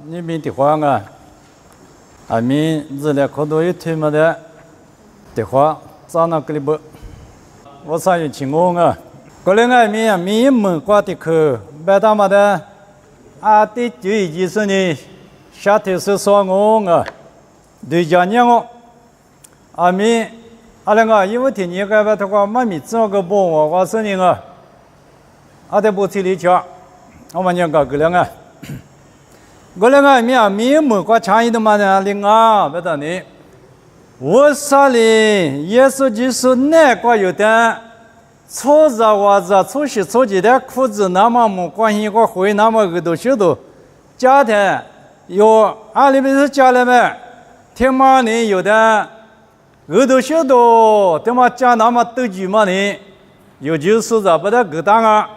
你们的话啊，俺们日来可多一推么的话，咋那个里不？我参与情况啊，过来俺们啊，民门挂的去，白大妈的，啊的就已经是呢，夏天是说我啊，对家娘哦，俺们阿那个因为天气改变的话，妈咪这个不我是呢个，阿的不去理解，我们讲个了啊。过来俺们啊，民门挂长一的嘛呢，另外不得呢。我说哩，耶稣基督哪个有的，错着袜子、错鞋、错几的裤子，那么没关系，我会那么个多许多，家的有阿里边是家里面，天马呢有的，多许多，天马家那么多句嘛呢，有就是着不得个当啊，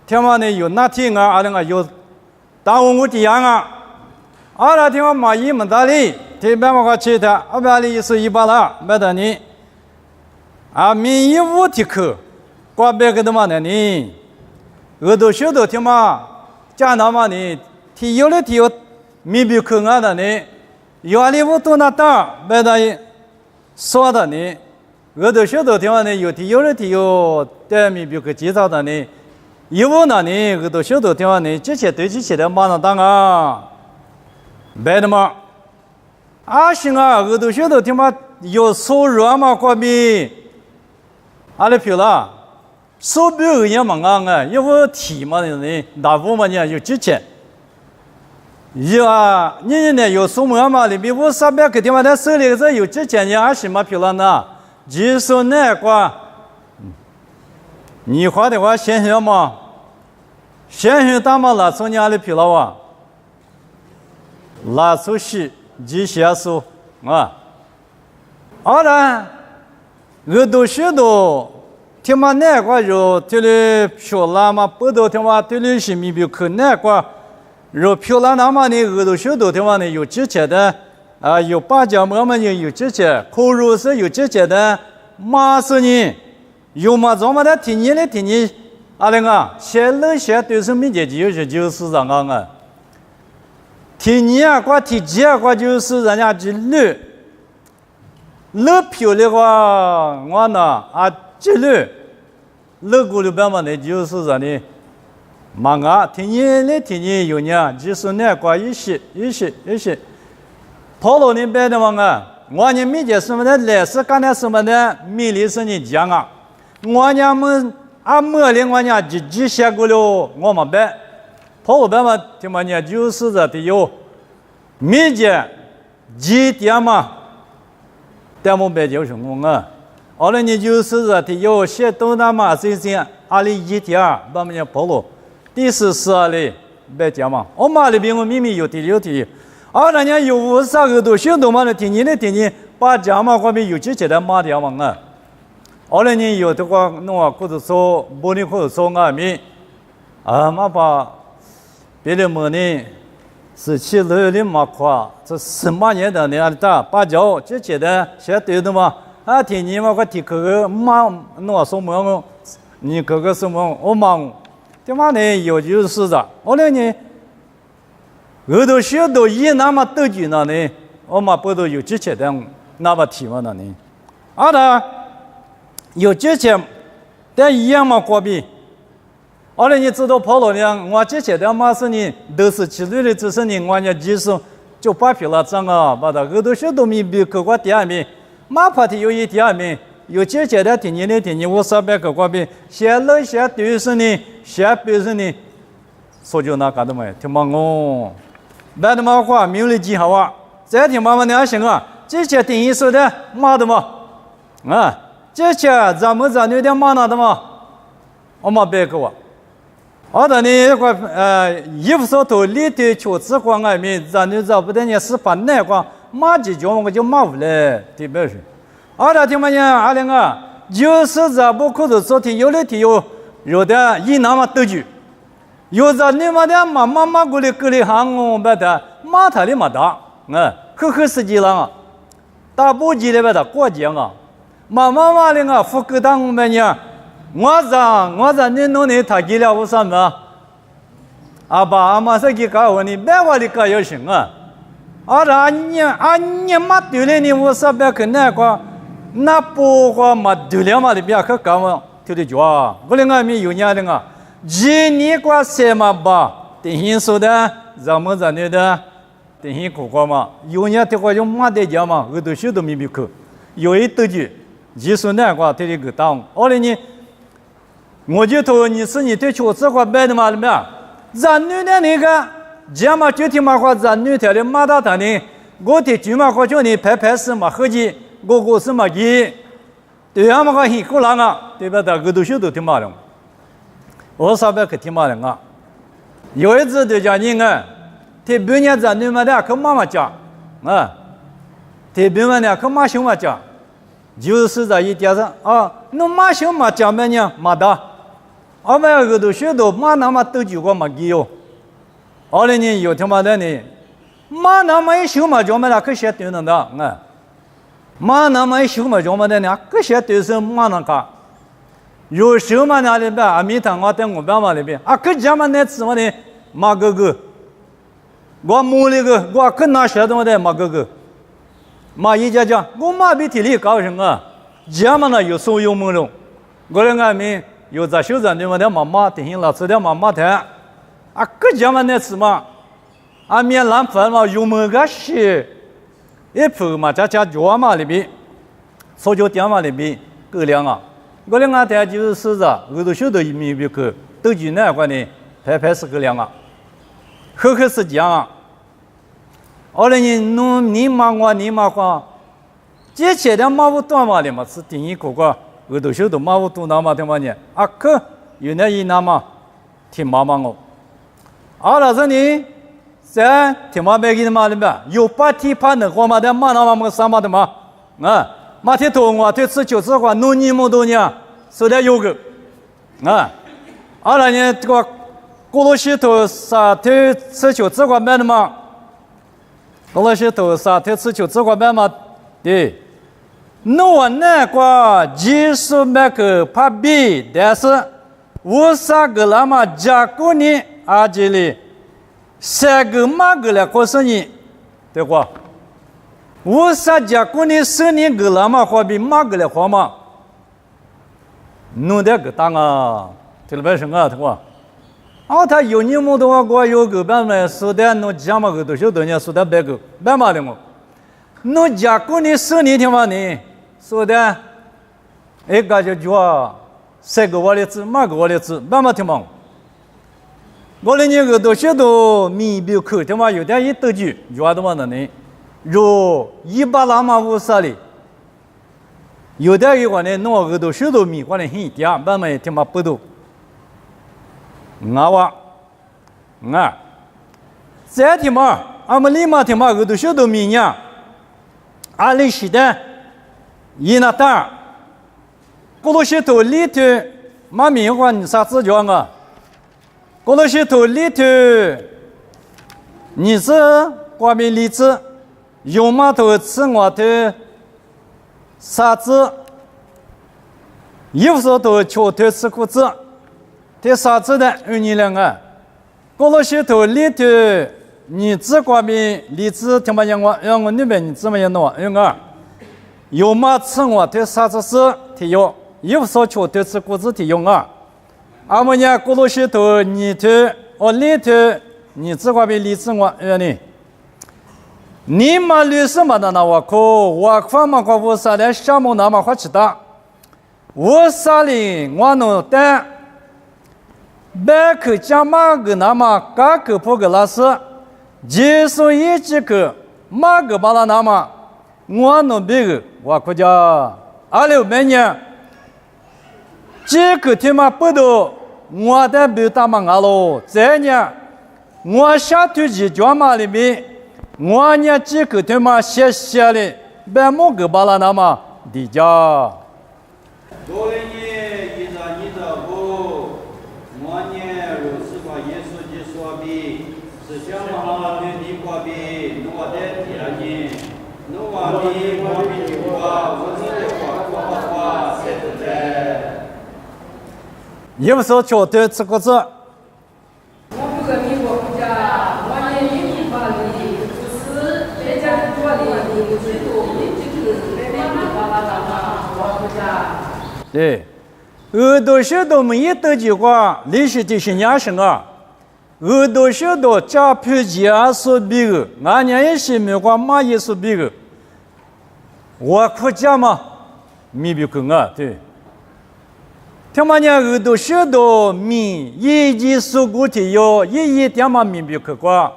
天马呢有那天啊，阿那个有。当我这样啊，阿拉听我马一门大里，听白话其他，阿白里是一把了，没得你，啊，民一五体课，挂别个的嘛呢？多许多听嘛，讲那嘛呢？提有的提有，民比课啊的呢，有里我多那大，没得说的呢，多许多听嘛呢？有提有的提有，但民比课介绍的呢。以后呢，你多许多地方呢，这些对这些的马上当啊，白的嘛，阿行啊，多许多地方有收入嘛，关闭，阿拉票啦，手表也蛮啊，因为提嘛呢，大部分呢有这些，有啊，你呢有数目嘛，里面我300个地方的手里是有这些，你阿行嘛票了呢，就是那个。你花的话现象嘛，现象大嘛拉出伢的疲劳啊，拉出去几下数啊，当然，多许多听嘛那个肉，这里漂亮嘛，不多听嘛，这里是米比可那个肉漂亮那么呢，多许多听嘛呢有之前的啊，有八角馍嘛有之前，烤肉是有之前的，马是呢。有嘛？怎么的？天气嘞？天气，阿玲啊，现在现对生命节就是这样啊。天气啊，挂天气啊，挂就是人家去热，热漂的话，我呢啊，这热，热过了半嘛呢，就是啥呢？忙啊，天气嘞，天气有呢，就是那挂一些，跑到那边的嘛啊，我呢没见什么的，来是干点什么的，米里是你讲啊。我家们阿莫哩，我家几下过了，我们办，跑我办嘛，听嘛呢，就是这的有，每节几点嘛，但我办就是我啊，后来呢就是这的有，些都那嘛这些，阿里一天，把么呢跑了，第四是阿里办讲嘛，我妈那边我秘密有的，啊，人家有50个多小多嘛的，天天把讲嘛，外面有几节的马条嘛啊。后来呢，有的话，弄啊，或者说玻璃，或者说外面，啊，嘛把别的么呢，17、16的嘛夸，这18年的那的把脚这些的，现在对的嘛，啊，天天嘛，我提个嘛，弄啊什么，你哥哥什么，我忙，对嘛呢，有就是的。后来呢，多许多一那么多句呢，我嘛不都有这些的，那么提嘛呢？啊的。有这些，但一样嘛，货币。后来你知道跑了呢，我这些的马是呢，都是其余的只是呢，我家技术就把皮了涨啊，把它多许多米比可过第二名，马跑的有一第二名，有这些的天天我300个货币，现在现对是呢，现表示呢，说就那干的嘛，听嘛我，别的嘛话没有的记好啊，再听嘛你还行啊，这些定义说的马的嘛，啊。这些咱们有点忙的嘛，我们别个我，好的呢，衣服上头里头确实光外面，咱不得呢是把那个马几脚我就马无了，对不对？好的，听没见？阿玲啊，就是咱不可能说的有的有的一那么多句，有的你们的马过来行我别的马他的马大，可司机了啊，大步机的别的过江啊。妈的啊，福格当我们呢，我让你弄的他给了我什么？阿爸阿妈是给搞我呢，别我的搞有行啊。俺妈丢了你，我说别去那个，那不过嘛丢了嘛的别去搞嘛，丢的脚。我那个没有伢的啊，今年过什么吧？等于说的，咱们这里的，等于苦瓜嘛，有伢的话用马的家嘛，我都学都没去，有一多句，就说那个他这个当，后来呢，我就说你是你对确实话白的嘛的没？咱女的那个。这嘛具体嘛话，咱女的马大他呢，我的舅妈话叫你拍是嘛合计，我是嘛给，对呀嘛个很过来啊，对吧？我都晓得听嘛的，我上边去听嘛的啊。有一次对家人啊，他半夜咱女嘛的跟妈妈讲啊，他半夜呢跟妈兄嘛讲，就是这一点上啊，那妈兄嘛讲半年马大，我们我都晓得马那么都就个嘛给哟。后来呢，有他妈的呢，马那么一修嘛，叫么的可些对能的啊，马那么一修嘛，叫么的呢，可些对是马那个，有修嘛那里边，阿弥陀佛在我边嘛里边，啊，可家嘛那次嘛的马哥哥，我母那个，我可拿学东的马哥哥，马一家讲，我马比体力高什么，家嘛那有手有木龙，我那个面有在修长的嘛的妈妈，等于老师的妈妈的。啊，各家嘛那次嘛，啊面南方嘛有么个些，一铺嘛家脚嘛里边，烧酒店嘛里边各两啊，我两个台就是着，我都晓得一米去，都就那块呢，拍是各两啊，呵是这样啊。后来你妈话，之前的马务多嘛的嘛是第一个个，我都晓得马务多那嘛的嘛呢，啊可有那一那嘛，挺妈妈我。老师呢，在天马白给的嘛里边，有把提把那个嘛的马那么什么的嘛，啊，马蹄头我对吃就是话，农年么多年，手里有个，啊，那呢这个过路西头啥对吃就是话买的嘛，过路西头啥对吃就是话买嘛，对，我那个技术那个怕比，但是我啥个那么加过呢？啊，这里三个马个来过生意，对吧？我啥家过年生意个那么花比马个来花嘛？弄得个当啊，这里边什么对吧？啊，他有你么多我有个办法，说的弄家嘛个都晓得呢，说的别个别嘛的么？弄家过年生意听嘛呢？说的，一个就叫三个我的字，马个我的字，别嘛听嘛？我那年个都晓得米比口，他妈有点一多句，觉得嘛那呢，若100那么50里，有点一个呢，那个都晓得米过来很点，慢慢他妈不多，再他妈，俺们立马他妈个都晓得米呢，阿里西的，伊那单，过了些头里头，妈米话你啥子叫啊？过了些头里头，你是光明荔枝，有码头吃我的啥子？有时候头桥头吃裤子，这啥子的你两个？过了些头里头，你只光明荔枝听不见我，让我那边你怎么样弄？用个有码吃我的啥子事？提用，有时候桥头吃裤子提用啊。俺们家过路些头，你头里头，你只管别理智我呢。你嘛律师嘛的那我可，我看嘛可我啥的项目那么好吃的，我啥哩我弄的，别去讲嘛个那么嘎个破个老师，接受一几个嘛个巴拉那么，我弄别个我可叫26年，这个他妈不多。我的表达嘛喽，这样我下头去专门里面，我呢几个他妈写下来，别么个巴拉那么地家。多了呢，一着你着不，我呢若是把耶稣基督说比，是想嘛对你过比，我的天呢，我比我比你我是的我是的。有时候桥头吃个子，我不跟你对，多许多没有得计划，历史的新亚生啊，多许多加皮加所比个，俺娘也是没过马也所比个，我可家嘛，没比个啊，对。听嘛呢，多许多米一级所过的有一点嘛没比个过，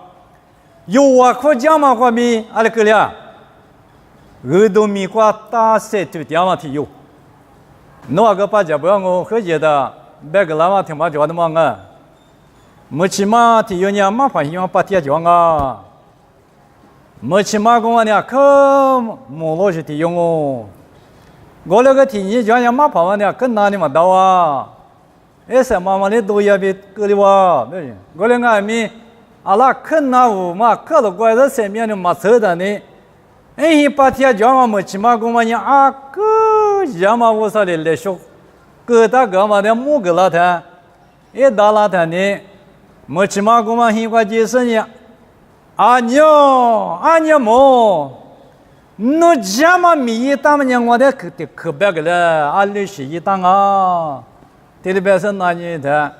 有我可家嘛过米，阿拉个了，多米过大些就点嘛的有。那个把家不要我和觉得别个老妈听嘛叫的嘛啊，没起码提有呢嘛发现把天叫啊，没起码跟我呢可没落去提用哦，我那个提你叫人嘛跑完呢跟哪里嘛到啊，哎什么嘛的都要被隔离哇，对不对？我那个还没阿拉看那屋嘛，看到过来上面的嘛车的呢。哎，把天叫嘛没起码跟我呢啊个呀嘛我说的来说，个大个嘛的木个老太，一大老太呢，没起码跟我很快就是呢，阿娘么，那家嘛米大嘛呢我的可别个了，阿里是一当啊，这里边是哪里的？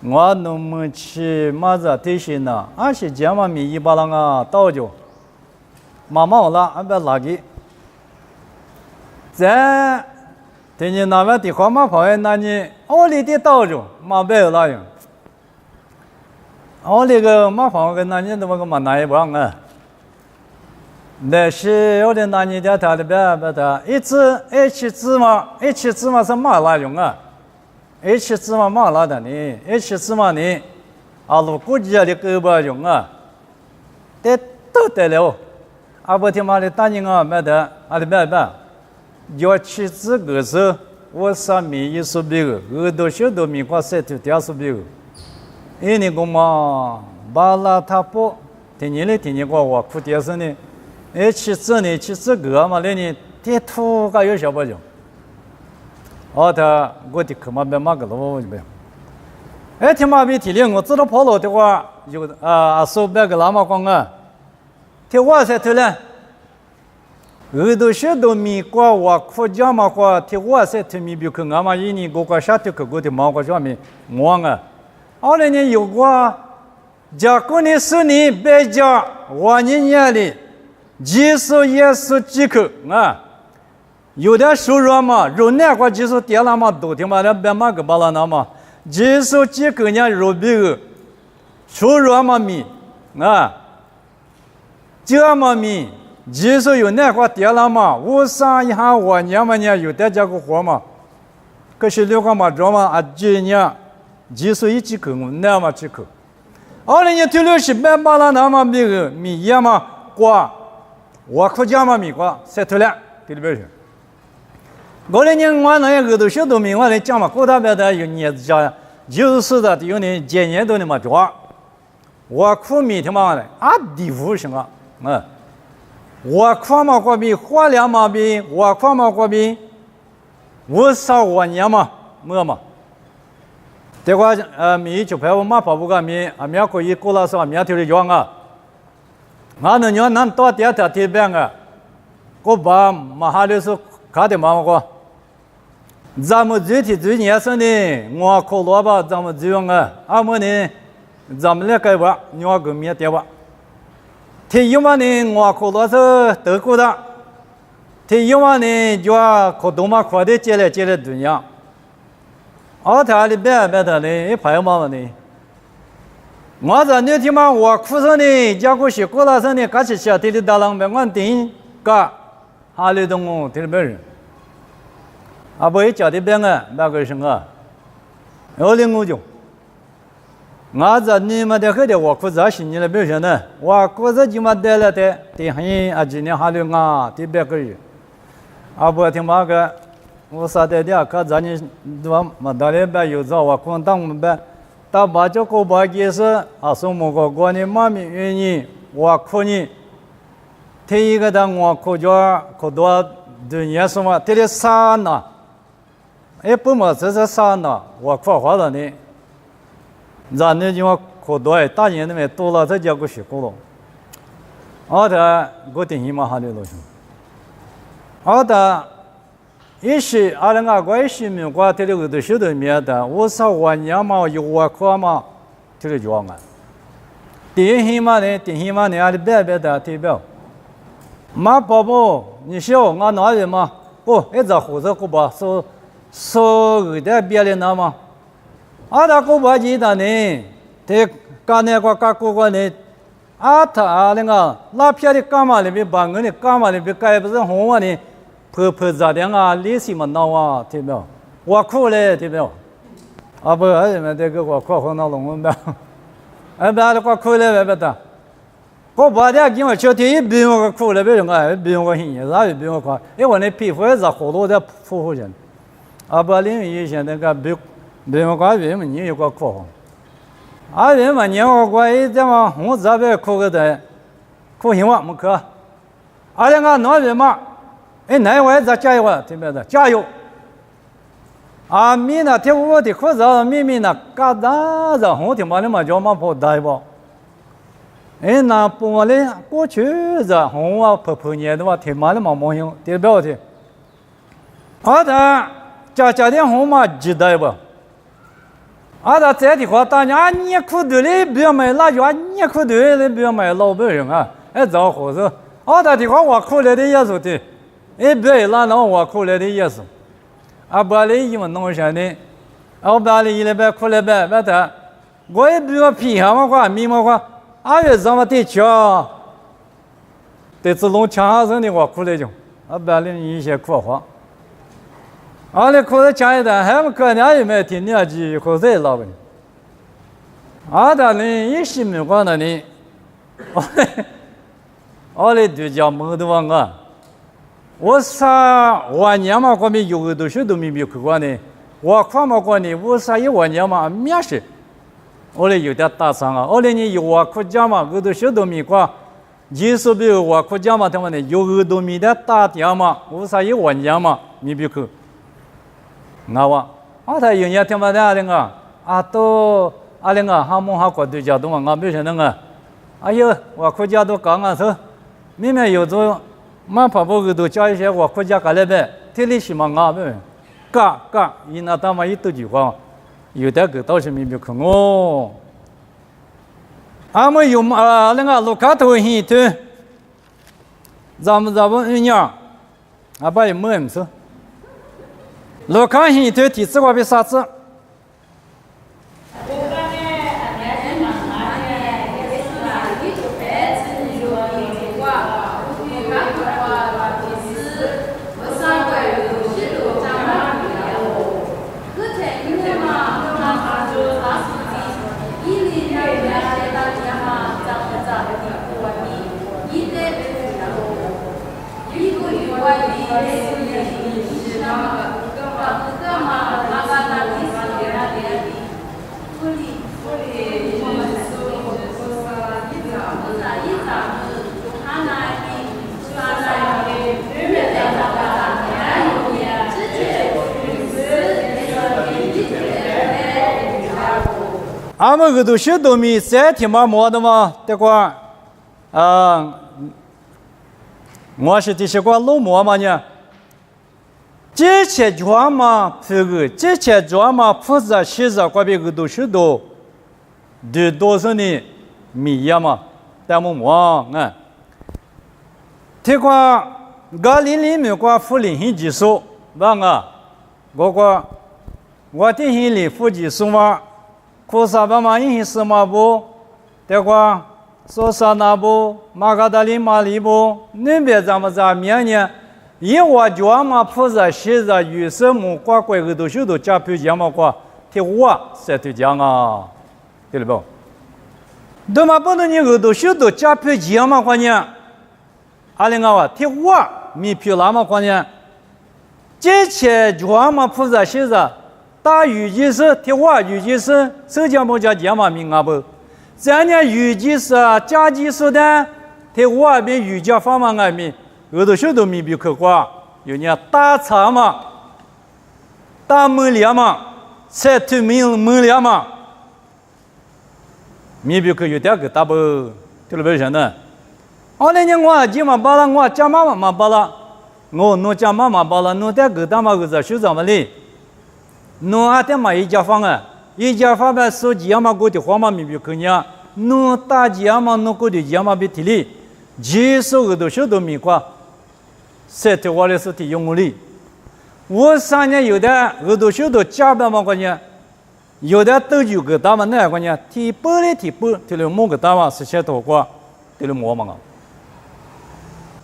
我弄没去嘛子提醒呢，阿是家嘛米一把啷个倒就。妈妈了，俺别垃圾。在，听见那边的话嘛，跑来那里，我里的到着，妈别有那样。我那个嘛跑跟那里怎么个嘛那一帮啊？那是我的那里的他的别的，一起芝麻是嘛那用啊？一起芝麻嘛那的呢？一起芝麻呢？阿鲁估计的胳膊用啊，得都得了。阿伯听妈的大人啊，没得，阿里别，要妻子个是，我上面一说别个，多许多米瓜塞头点说别个，因你个嘛，巴拉他不，听你过我哭电视呢，妻子个嘛嘞呢，贴图个有小不就，他我的可嘛别嘛个咯，就不要，听妈别提了，我知道跑了的话，有说别个那么讲啊。这我才头了，多许多米瓜我可家嘛瓜，这我才头米比可俺嘛一年个下头可的毛个上面忙啊，后来呢有过，假过年是你别家我年里，几十也是几口啊，有点收入嘛，肉那块几十点了嘛，都听嘛的别嘛个巴拉那嘛，几十几口呢肉比个，收入嘛米啊。这么米，即使有那块地了嘛，我上一下我娘们呢有点这个活嘛，可是六个嘛着嘛啊今年，即使一几口那么几口，后来呢退了是别把那么米个米也嘛瓜，我可家嘛米瓜晒退了，对不对？后来呢我那个都许多米我来讲嘛，过大别的有年家就是的有呢今年都那么着，我苦米他妈的啊地府行啊。我看嘛过比花两毛比，我看嘛过比，我少我年嘛，没嘛。这个米就派我嘛跑不个米，米可以过了说米头里装啊。俺那娘咱到底他这边个，我把马哈里是看的嘛个，咱们最年生的，我可萝卜咱们这样个，俺们呢，咱们来改吧，你话个米对吧？天有嘛呢？我可多是德国的。天有嘛呢？就可多嘛快的接来对呀。他的别的呢，一排嘛呢。我这那天嘛，我哭上呢，结果是过了上呢，开始下地里打浪呗，我顶个哈里东哦，听别人。不会叫的别个那个什么，我领我就。我这你们的很的我哭这些年了，表现呢，我哭这就嘛得了的，对很今年还有对别个人，不听嘛个，我啥的看咱你对嘛到里边有找我空当我们边，到把这个把件事什么个过年妈咪愿意我哭你，第一个当我哭着哭多对你什么，这里啥呢？不嘛这是啥呢？我哭坏了呢。咱那地方可多，大人那边多了，这叫个学过了。他我顶起嘛哈的路上，一是阿拉关系民国这里头许多面的，我说我娘嘛有我可嘛，这里讲啊。电信嘛呢，电信嘛呢，阿里别的代表。马宝宝，你小俺哪人嘛？哦，一直火车过吧，说的别的那嘛。阿达过吧，记得呢，这刚那个呢，他那个那片的干嘛里边把我的干嘛里边盖不是红啊呢？婆咋的啊？利息嘛闹啊，对不？我苦嘞，对不？啊不，俺们这个我苦很闹龙的，俺别的我苦嘞，别的。我把这给我交提不用我苦嘞，别用啊，不用我心，啥也不用我苦，因为那皮肤也是好多的夫妇人，啊不，另一些那个不用我为么你有个苦？啊人嘛，你我过一这么我这边苦个的，苦行话没可，啊两个哪人嘛？哎，那我再加油啊，对不对？加油！啊，米呢？听我的口子，米呢？嘎达子，我听嘛的嘛叫嘛跑大不？哎，那不嘞，过去子，我婆年的话，听嘛的嘛没用，对不对？啊的，家的红嘛知道不？啊的，这的话，大家你苦头嘞，不要买辣椒，你苦头嘞，不要买老百姓啊，哎，找伙子。啊的话，我苦来的也是的。哎，别拉那我苦来的意思，啊，把你因为弄啥呢？啊，把你一来别苦来别的，我也不要皮哈嘛话，米嘛话，啊，月怎么得瞧？得自动强生的我苦来就，啊，把你一些苦话，啊，你苦的强一点，还没可能也没听年纪苦在老个，啊，但你一心没管的呢，我嘞就叫没得忘啊。我啥我娘嘛，我们有的许多没去过呢。我看嘛过呢，我啥有我娘嘛面试，我嘞有点大伤啊。我嘞你有我国家嘛，有的许多没过，你说比如我国家嘛，他们呢有的没得大点嘛，我啥有我娘嘛没去，那我他有年他们那个都那个他们还国对家都嘛，我没说那个，哎呦，我国家都刚刚说，明明有做。马跑步个都叫一些我国家干来呗，体力起码啊呗，嘎，伊那他妈一多句话，有的个倒是没看哦。俺们有那个路卡头黑头，咱们人家，把也没事。路卡黑头第四个比啥子？俺们个都许多米3天嘛没的嘛，这个我是这些个老磨嘛呢，这些装嘛这些装嘛负责写着个别个都许多，的多少呢米呀嘛，但么磨啊，这个2000个负零星技术，那个我的心里负技术嘛。库萨巴马因什么不？对吧？说啥那不？马嘎达里马里不？那边咱们在面呢？因为就嘛负责写着有什么瓜怪个都许多加票讲嘛瓜，听我才对讲啊，对了不？对嘛？不能你个都许多加票讲嘛关键，阿里个话听我没票那么关键，这些就嘛负责写着。打预计是听话，预计是首先不叫讲嘛名额不，这样预计是加计数的，听话边预计方嘛外面，有的许多没比可过，有人打叉嘛，打门脸嘛，才推门脸嘛，没比可有点个打不，听了没想呢？后来呢我今嘛把了我讲嘛把了，我侬家妈妈把了，侬在个大妈个在修怎么哩？侬还得买一家房啊？一家房呗，手机嘛过的花嘛没别可呢？侬大家嘛侬过的家嘛别提哩，几手个都修都没过，晒头发的是提用哩。我3年有的个都修都加班嘛个呢，有的都有个大嘛那个呢，提包哩提包，提了某个大嘛是些头发，提了毛嘛个。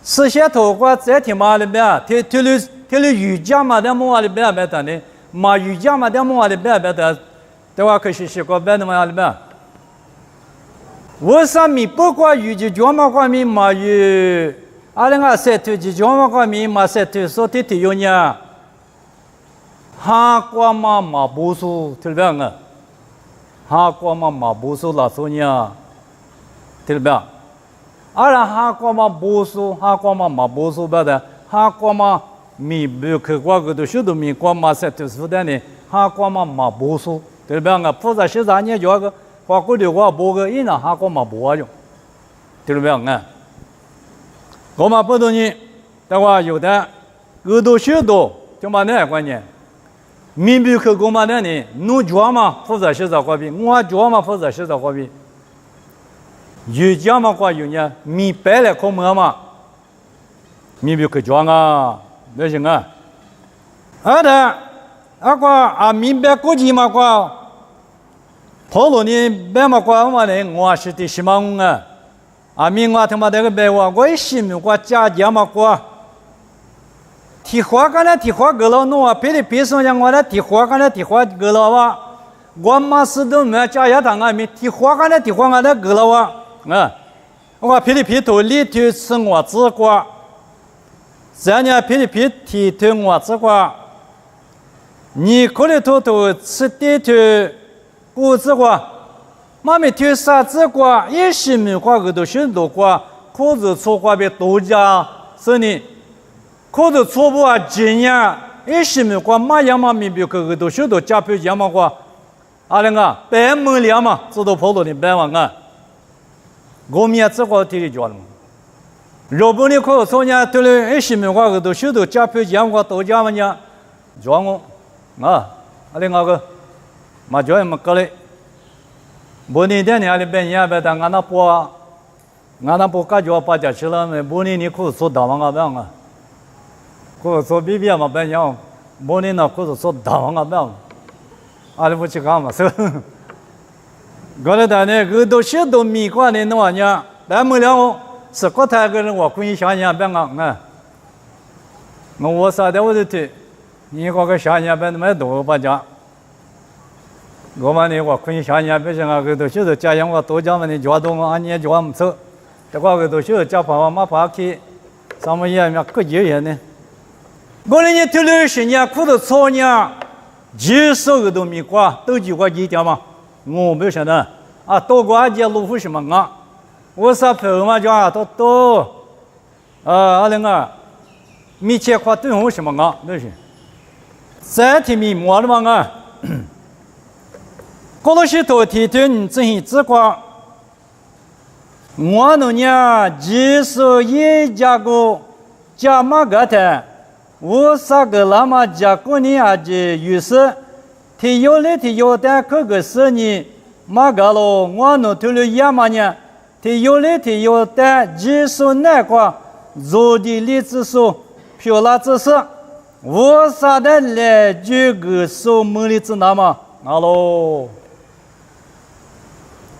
是些头发在提嘛里边，提了瑜伽嘛的毛里边边的呢，嘛瑜伽嘛的毛里边边的，对吧？可是习惯边的嘛里边。为啥咪不管瑜伽嘛管咪嘛有，阿拉个晒头瑜伽嘛管咪嘛晒头说提有呢，哈管嘛不说，对不对？哈管嘛不说拉说呢，对不对？阿拉哈瓜嘛不说，哈瓜嘛不说别的，哈瓜嘛米不可瓜个都许多米瓜嘛是就是的呢，哈瓜嘛不说，对不对？我菩萨学啥呢？叫个花果的话不个，伊那哈瓜嘛不用，对不对？我们不懂呢，但话有的个都许多，就嘛那关键，米不可过嘛的呢，侬叫嘛菩萨学啥花比，我叫嘛菩萨学啥花比。瑜伽嘛，过有呢，米白来靠么嘛，米不可装啊，那行啊。的，米白估计嘛过，跑路呢白嘛过嘛呢，我是的希望啊。米我他妈那个白我也希望过家嘛过。提花干了提花个了，侬别的别说讲我来提花干了提花个了哇，我嘛是都没家也当啊，没提花干了提花干了个了哇。我霹雳皮头里头是我自挂，咱家霹雳皮提头我自挂，你口里头吃地头骨子挂，妈咪头啥子挂，也是没挂个都许多挂，裤子错挂别多家是呢，裤子错不啊今年也是没挂，妈呀妈咪别个都许多家皮家嘛挂，阿两个白门了嘛，知道跑到你白王啊。我们也只好提的叫了。如果你可从伢对了一些文化个都许多家培讲过多家嘛呢，叫我阿里那个嘛叫么个嘞，不你的伢里边伢别当俺那不感觉把家去了没？不你可说大王啊不啊？可说比别嘛别样，不你那可说大王啊不样？阿里不去干嘛是？过来的呢，个都许多米瓜的那呢，咱们了是国台个人我可以想想别个我啥的我就提，你个想想别那么多把家，我们呢我可以想想别像个都许多家养我多家们的家多我俺也家不错，这个都许多家跑嘛跑去，什么也没个节呢，我呢头20年苦的错呢，几十个都米瓜都几个一点嘛。我没想到多过节路虎什么啊？我啥朋友嘛讲都阿那个米切花对红什么啊？那是再提米摸了嘛过了许多天你真是只管我那呢几十一家个家嘛个的，我啥个那么家过年啊就于是。提有的提有的，可个是你马个咯，我弄头了也嘛呢。提有的提有的，技术那个做的例子说，漂亮知识，我啥的来举个手门里子那么，咯。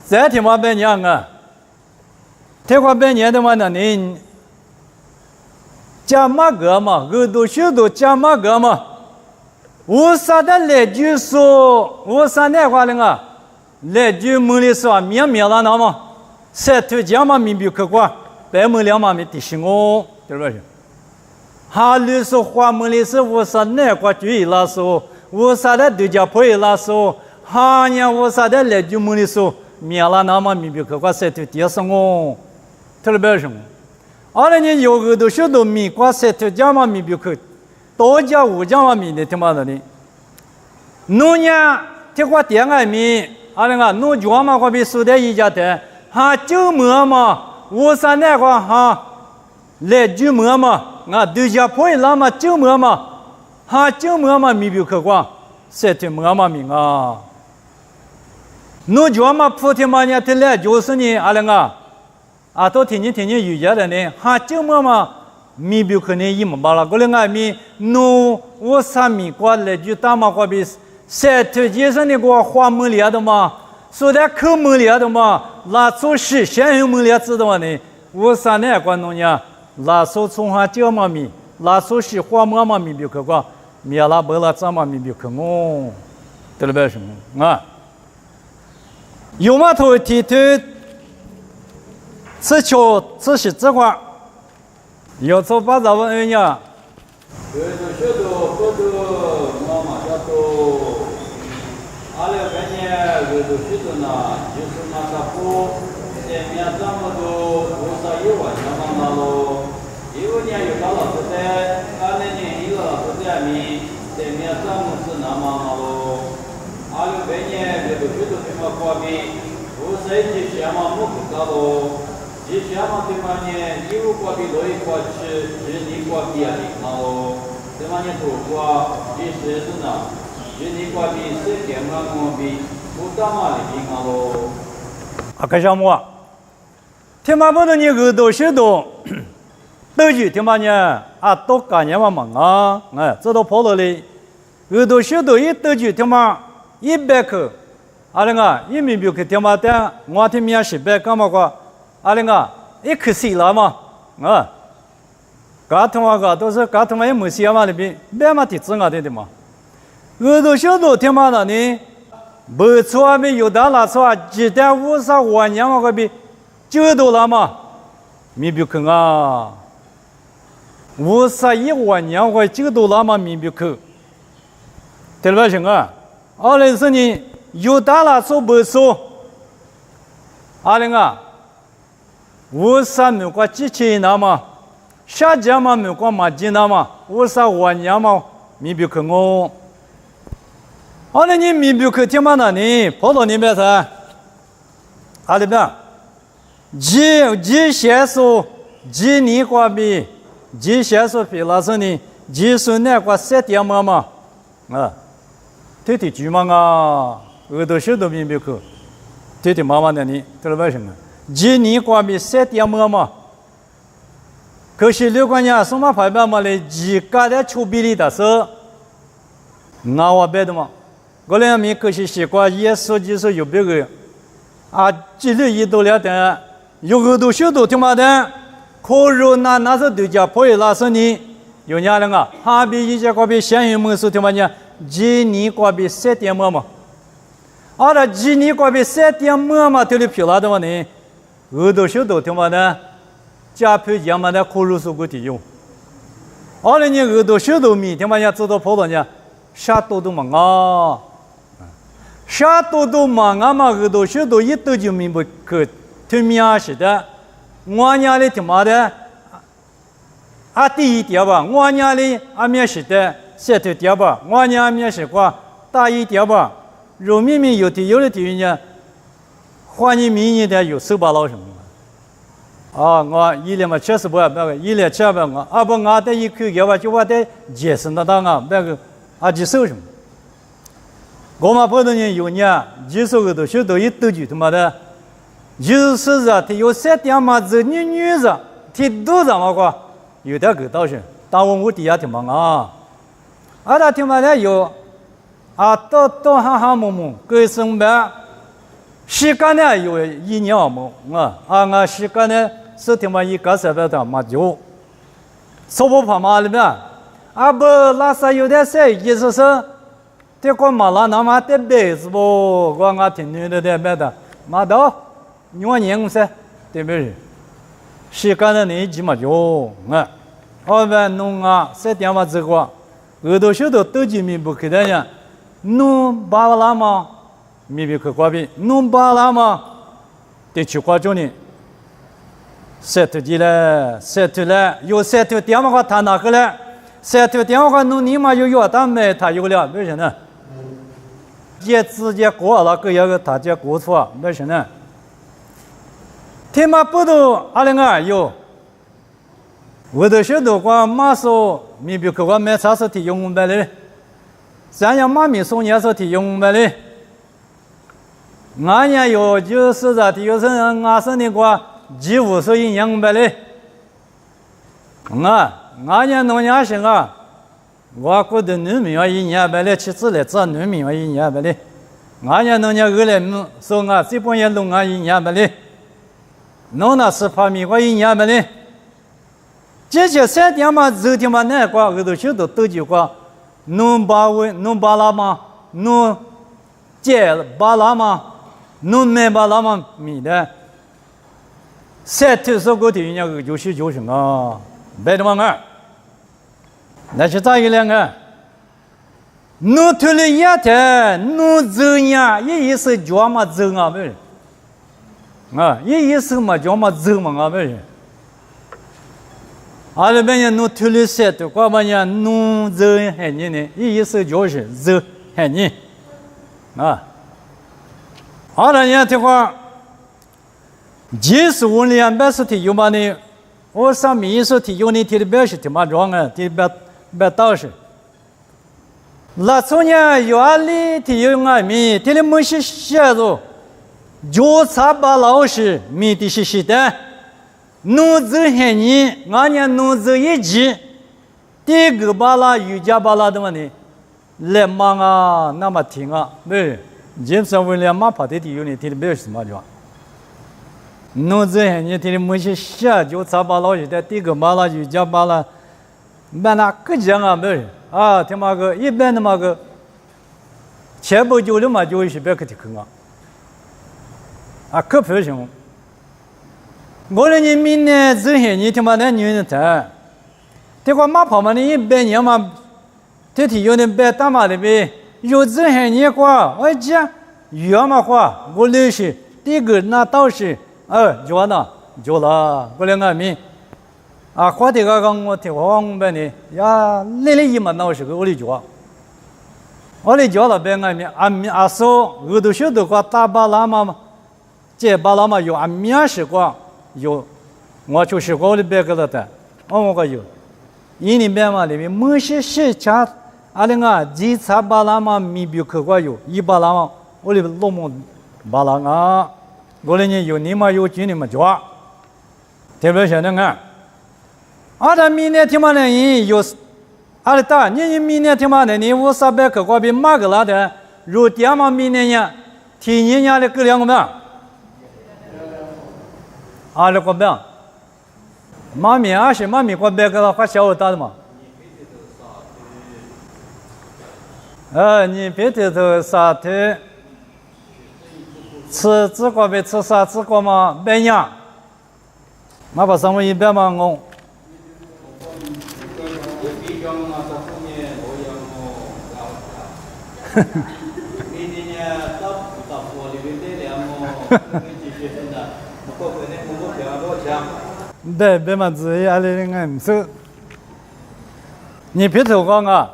再听我半年啊，听我半年的话呢，你加马个嘛，耳朵许多加马个嘛。我啥的来句说，我啥那话了啊？来句门里说面了那么，晒头家嘛面比可挂，白门了嘛没提醒我，对不对？哈里说话门里说我啥那话注意拉说，我啥的对家朋友拉说，哈呢我啥的来句门里说面了那么面比可挂晒头第二我，对不对？阿拉呢有个都许多面挂晒头家嘛面比可。多家五家嘛米的听嘛的呢，农家听话点爱米，阿那个农家嘛可比苏的一家的，哈就么嘛，我啥那个哈来就么嘛，对家婆那么就么嘛，哈就么嘛米比可光，谁听么嘛命啊？侬就嘛普天嘛呢，天来就是你阿两个，都听你有家的呢，哈就么嘛米比可能一么巴拉，过来俺米侬我啥米过来就大嘛过比，谁听就是你个花木里的嘛，说的口木里的嘛，拉出是先有木里知道呢，我啥呢关侬呢？拉手从下脚嘛米，拉手是花木嘛米比可光，米拉不拉怎么米比可我，对了呗什么啊？有嘛头提头，此求此是这块，要做把咱们人家。有的学徒不都妈妈家都，阿拉半年有的学徒呢，就是那啥不，在面怎么都多少1万2万那喽，1年有个老师在，2年一个老师在面，在面怎么是那么那喽。阿拉半年这个学徒他妈挂面，我设计项目不高喽，这项目他妈呢，一路挂面1挂7，你挂面也挺好喽，他妈呢多挂这些是呢，你挂面是点嘛么面，不打嘛的挺好喽。看项目啊，他妈不能你耳朵学多，都去他妈呢多干年嘛忙啊，这都跑了嘞，耳朵学多一都去他妈。100克，阿那个1米比克他妈的，我听面1000干嘛个？阿那个1克西了嘛？嘎他妈个都是嘎他妈也没西嘛那边，别嘛地址我的嘛。耳朵小多他妈的呢，不错没有的那错，鸡蛋50万年嘛个比9多了嘛？米比克啊，51万年或9多了嘛？米比克，对了吧，兄啊？阿拉是呢，有大了说不说？阿那个，50没过机器那么，下家嘛没过马金那么，50万年嘛，米比克我。阿那你米比克听嘛那呢？跑到那边噻？阿那边，几先说，几年过比，几先说比那是呢？几岁那过3点嘛？天天住嘛耳朵小都明白去，天天妈妈那里，对了为什么？几年过比3点嘛？可是6个人什么排版嘛嘞？几个的出比例的是，我别的嘛。过来面可是习惯也说就是有别个，纪律一多了的，有耳朵小都听嘛的，可如那是对家婆那是你，有伢人哈比一家过比先有门是听嘛呢？几年过比3点嘛，阿拉几年过比3点嘛，这里漂亮的话呢，耳朵小多听嘛的，加配讲嘛的可如是个体用，阿拉你耳朵小多米听嘛呀，知道跑到呢，啥多嘛啥多嘛耳朵小多一多就明白去听面是的，我伢里听嘛的，第一点吧，我伢里面是的。这头点吧，我娘面是话大一点吧，肉明明有的地方呢，换你明年的有手把老什么？我一年嘛确实不那个，一年7百我，不我的一口给我就我的节省的当那个就收什么？我们普通人有呢，几十个都学到一多句他妈的，就是他有3点嘛子女子，他都怎么个？有点够道是，但我底下挺忙啊。他听嘛的有，都哈么，各生呗，时间呢有1年么，我时间呢是听嘛一个700的嘛就，说不怕嘛里边，不拉萨有点事，意思是，这个嘛拉那嘛的辈子不，我听女的别的，嘛到，2年噻，对不对？时间呢你几嘛就，边弄3点嘛这个。耳朵小的都就明不去的呀，弄巴拉嘛，明不去挂边，弄巴拉嘛，得去挂中呢。塞头的嘞，塞头嘞，有塞头电话他哪个嘞？塞头电话弄你嘛有但没他有了，为什么呢？也直接过了个他就过错，为什么呢？天马不都阿两个有？我都晓得过马说米比克过买茶是提用白的，咱家妈咪送年是提用白的，俺家有就是在提有生俺生的过几乎是一样白的，俺家农家是啊，我觉得农民要一年白的，其次来这农民要一年白的，俺家农家二来说啊，这帮人弄俺一年白的，弄那是发明过一年白的。这些3天嘛，昨天嘛，那个我都晓得都就过，弄巴拉嘛，弄接巴拉嘛，弄没巴拉嘛，米的。3天说过的人家就是啊，别的嘛个，那是咋一两个？弄脱了一天，弄走呀，一是叫嘛走啊不是？一是嘛叫嘛走嘛啊不是？阿拉边人弄脱了3天，过半年弄走海泥呢，一是就是走海泥，阿拉人的话。15年半是提有嘛呢？我上面是提有呢，提的别是提嘛装啊，提别倒是。那从年有阿里提有俺米，提的没是写着，就差把老师米的是写的，弄走海泥，俺家弄走一集，第个巴拉瑜伽巴拉的嘛呢，来嘛啊，那么听啊，对，就是为了嘛跑的提有呢，提的别是嘛装。弄这些你听的没些写，就差把老师的第个巴拉瑜伽巴拉，把那个讲啊没啊，听嘛个一般的嘛个，前不久的嘛就是别个提坑可不行。我的人民呢，这些你听嘛那女人谈，这个马跑嘛你100年嘛，这提有的别大嘛的呗，有这些年过，我讲有嘛话，我那是第个那倒是。就那就了，过来俺们花的个我听我们呢呀，来一嘛那是个我的脚，我的脚了别俺们说我都晓得过大巴拉嘛，这巴拉嘛有面试过有，我就是我的别个了的，我个有，一年边嘛里面某些事情，几查巴拉嘛没比可过有，一巴拉嘛我的老母巴拉我的人有你嘛有钱你嘛做，特别现在看，阿拉明年听嘛的人有，阿拉大你明年听嘛的人我300克过比马个拉的，如点嘛明年呀，提年呀的个2个嘛，阿拉个嘛，妈咪是妈咪过别个了，发小我大的嘛，你别的头啥的。吃这个呗，吃啥这个嘛？白娘，那把上面一百嘛我。别嘛，自己阿里人说，你别头讲啊。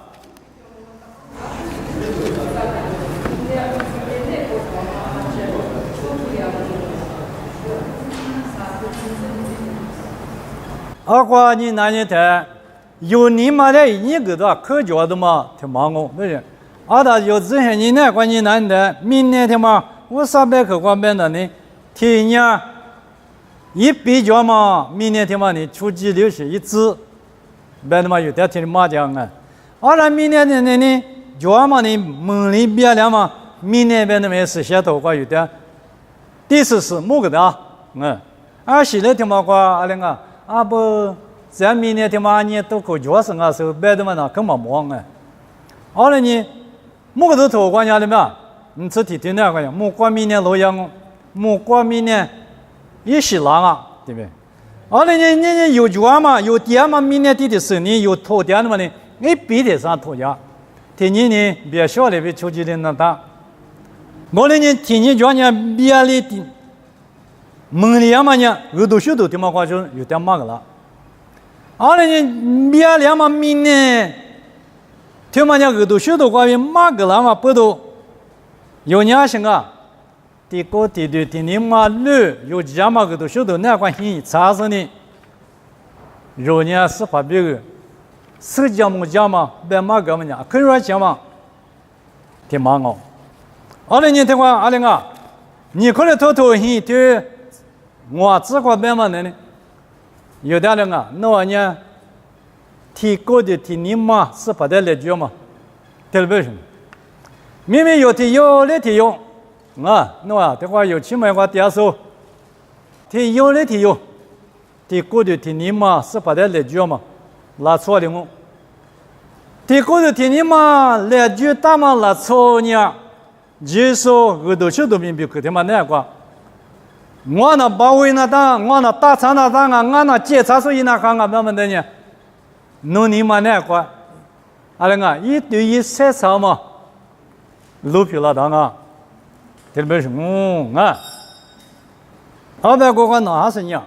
过你那一天，有你妈的一个的可教的嘛，挺忙哦，不是？他有这些你那关你那的，明年的嘛，我300克光变的呢，提年一比较嘛，明年的嘛你出几流是一支，别的嘛有点听麻将明年的呢，叫嘛你门里边了嘛，明年边的没是写头过有点，第四是某个的现在听嘛过不，咱明年的嘛你都可教生时候别的嘛那根本忙呢，某个都头关家的嘛，你这提那个呀，莫过明年老样莫过明年也是啦对不对？你有教嘛，有点嘛，明年的时你有头点的嘛呢，你必得上头家，提你呢别小的别出去的那大，我的提你教你别的的。门里嘛呢，我都晓得的嘛话就有点嘛个了。别了嘛明年，听嘛呢我都晓得关于嘛个了嘛不都有年生第个第2第2嘛6有几嘛我都晓得那关系查生的。肉呢是发别个，是讲么讲嘛，别嘛个么呢，可以说讲嘛，挺忙哦。20年的话，20啊，你可能偷偷很对，我只管别嘛呢，有的人啊，那玩意儿，提高的提你嘛是不得来讲嘛，对不对？明明有提有来提有，啊，那啊，的话有起码话第手，提有来提有。提高的提你嘛是不得来讲嘛，拉错了我。提高的提你嘛来讲大嘛拉错呢，接受耳朵去都明白可他妈那个。我那保卫那当，我那大厂那当啊，我那检查所以那行啊，怎么的呢？弄你嘛那个，阿那个一对一筛查嘛，路皮了当啊，特别是啊，后边个那还是呢。